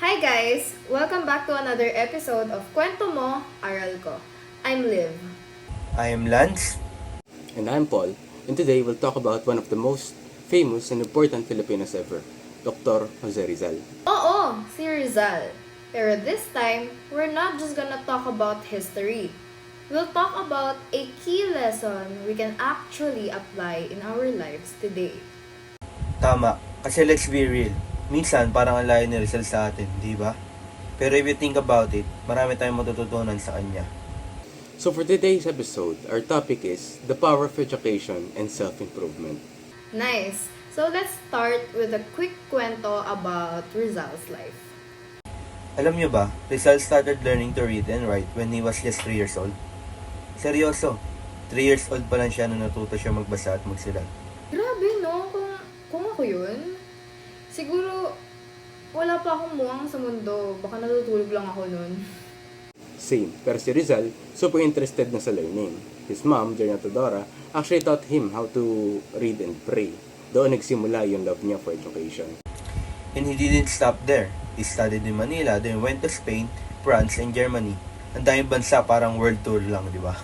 Hi guys! Welcome back to another episode of Kwento Mo, Aral Ko. I'm Liv. I am Lance. And I'm Paul, and today we'll talk about one of the most famous and important Filipinos ever, Dr. Jose Rizal. Oo, si Rizal. Pero this time, we're not just gonna talk about history. We'll talk about a key lesson we can actually apply in our lives today. Tama, kasi let's be real. Minsan parang ang layo ni Rizal sa atin, di ba? Pero if you think about it, marami tayong matututunan sa kanya. So for today's episode, our topic is the power of education and self-improvement. Nice! So let's start with a quick kwento about Rizal's life. Alam nyo ba, Rizal started learning to read and write when he was just 3 years old. Seryoso, 3 years old pa lang siya nung natuto siya magbasa at magsulat. Grabe no, kung ako yun, siguro wala pa akong muwang sa mundo, baka natutulog lang ako nun. Same, pero si Rizal, super interested na sa learning. His mom, Jerna Todora, actually taught him how to read and pray. Doon nagsimula yung love niya for education. And he didn't stop there. He studied in Manila, then went to Spain, France, and Germany. Ang daming bansa, parang world tour lang, di ba?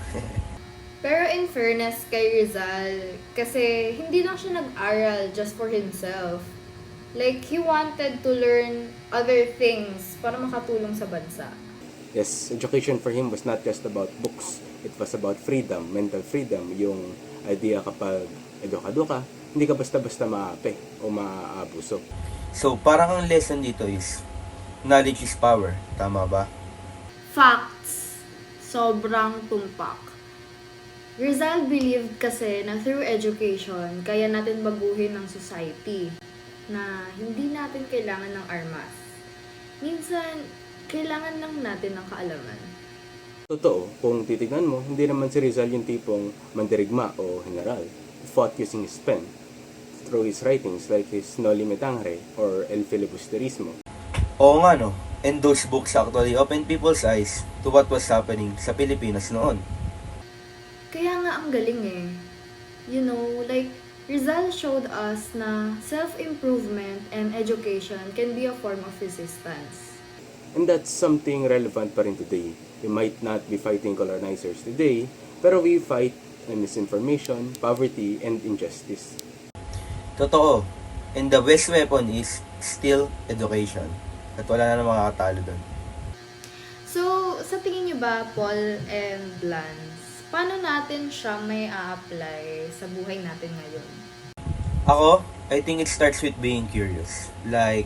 Pero in fairness kay Rizal, kasi hindi lang siya nag-aral just for himself. Like, he wanted to learn other things para makatulong sa bansa. Yes, education for him was not just about books. It was about freedom, mental freedom. Yung idea kapag edukado ka, hindi ka basta-basta maapi o maaabuso. So, parang ang lesson dito is, knowledge is power. Tama ba? Facts. Sobrang tumpak. Rizal believed kasi na through education, kaya natin baguhin ang society. Na hindi natin kailangan ng armas. Minsan, kailangan lang natin ng kaalaman. Totoo, kung titignan mo, hindi naman si Rizal yung tipong mandirigma o general. He fought using his pen through his writings like his Noli Me Tangere or El Filibusterismo. Oo nga no, and those books actually opened people's eyes to what was happening sa Pilipinas noon. Kaya nga ang galing eh. You know, like, Rizal showed us na self-improvement and education can be a form of resistance. And that's something relevant pa rin today. We might not be fighting colonizers today, pero we fight misinformation, poverty, and injustice. Totoo, and the best weapon is still education. At wala na namang makakatalo doon. So, sa tingin niyo ba, Paul and Lance, paano natin siya may a-apply sa buhay natin ngayon? Ako, I think it starts with being curious. Like,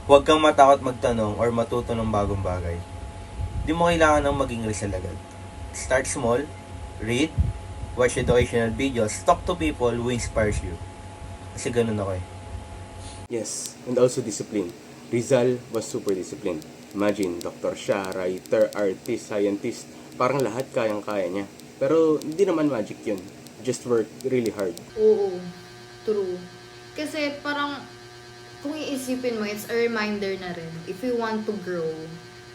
huwag kang matakot magtanong or matuto ng bagong bagay. Di mo kailangan ng maging Rizal agad. Start small, read, watch educational videos, talk to people who inspires you. Kasi ganun ako eh. Yes, and also discipline. Rizal was super disciplined. Imagine, doktor siya, writer, artist, scientist, parang lahat kayang-kaya niya. Pero hindi naman magic yun. Just work really hard. Oo, true. Kasi parang, kung iisipin mo, it's a reminder na rin. If we want to grow,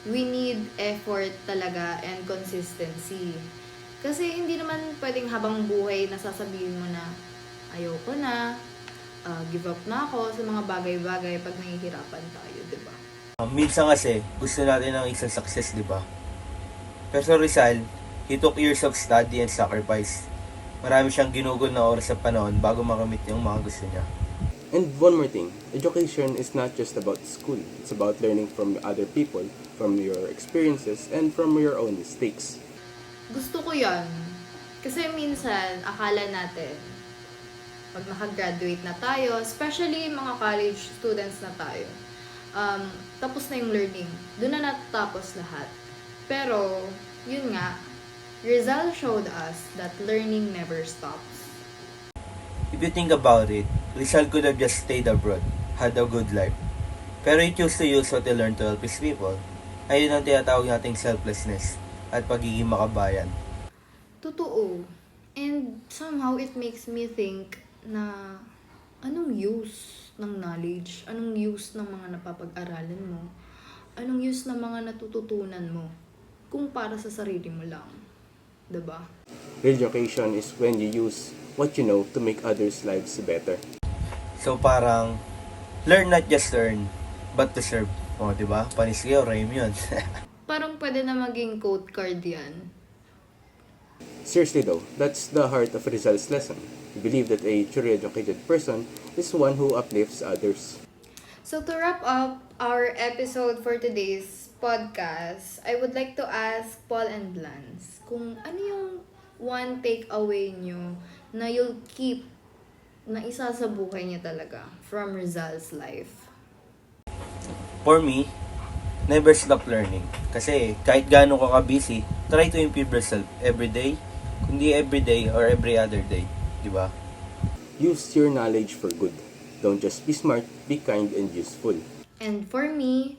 we need effort talaga and consistency. Kasi hindi naman pwedeng habang buhay na sasabihin mo na, ayoko na, give up na ako sa mga bagay-bagay pag nahihirapan tayo, di ba? Minsan kasi, gusto natin ng isang success, di ba? Pero sa Rizal, he took years of study and sacrifice. Marami siyang ginugol na oras sa panahon bago makamit yung mga gusto niya. And one more thing, education is not just about school. It's about learning from other people, from your experiences, and from your own mistakes. Gusto ko yan. Kasi minsan, akala natin, pag nakagraduate na tayo, especially mga college students na tayo, tapos na yung learning. Doon na natatapos lahat. Pero, yun nga, Rizal showed us that learning never stops. If you think about it, Rizal could have just stayed abroad, had a good life. Pero he chose to use what he learned to help his people. Ayun ang tinatawag nating selflessness at pagiging makabayan. Totoo. And somehow it makes me think na anong use ng knowledge? Anong use ng mga napapag-aralan mo? Anong use ng mga natututunan mo? Kung para sa sarili mo lang. 'Di ba? Real education is when you use what you know to make others' lives better. So parang, learn not just to earn, but to serve. O, di ba? Panis kayo, rhyme yun. Parang pwede na maging quote card yan. Seriously though, that's the heart of Rizal's lesson. He believed that a truly educated person is one who uplifts others. So to wrap up our episode for today's podcast, I would like to ask Paul and Lance kung ano yung one takeaway nyo na you'll keep na isa sa buhay niya talaga from Rizal's life. For me, never stop learning. Kasi kahit gaano ka ka-busy, try to improve yourself every day, kundi every day or every other day. Di ba? Use your knowledge for good. Don't just be smart, be kind and useful. And for me,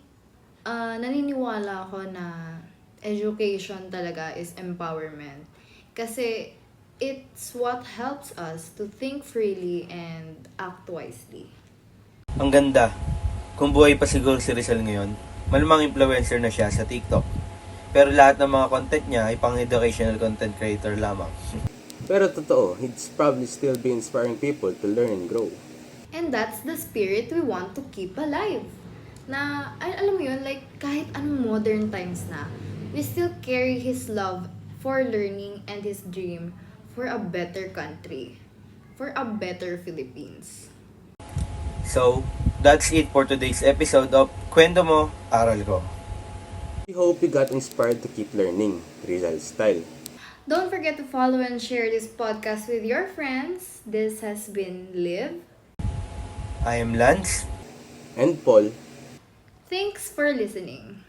naniniwala ako na education talaga is empowerment. Kasi it's what helps us to think freely and act wisely. Ang ganda. Kung buhay pa siguro si Rizal ngayon, malamang influencer na siya sa TikTok. Pero lahat ng mga content niya ay pang-educational content creator lamang. Pero totoo, he'd probably still be inspiring people to learn and grow. And that's the spirit we want to keep alive. Na, alam mo yun, like, kahit anong modern times na, we still carry his love for learning and his dream for a better country. For a better Philippines. So, that's it for today's episode of Kwento Mo, Aral Ko. We hope you got inspired to keep learning Rizal style. Don't forget to follow and share this podcast with your friends. This has been Liv. I am Lance. And Paul, Thanks for listening.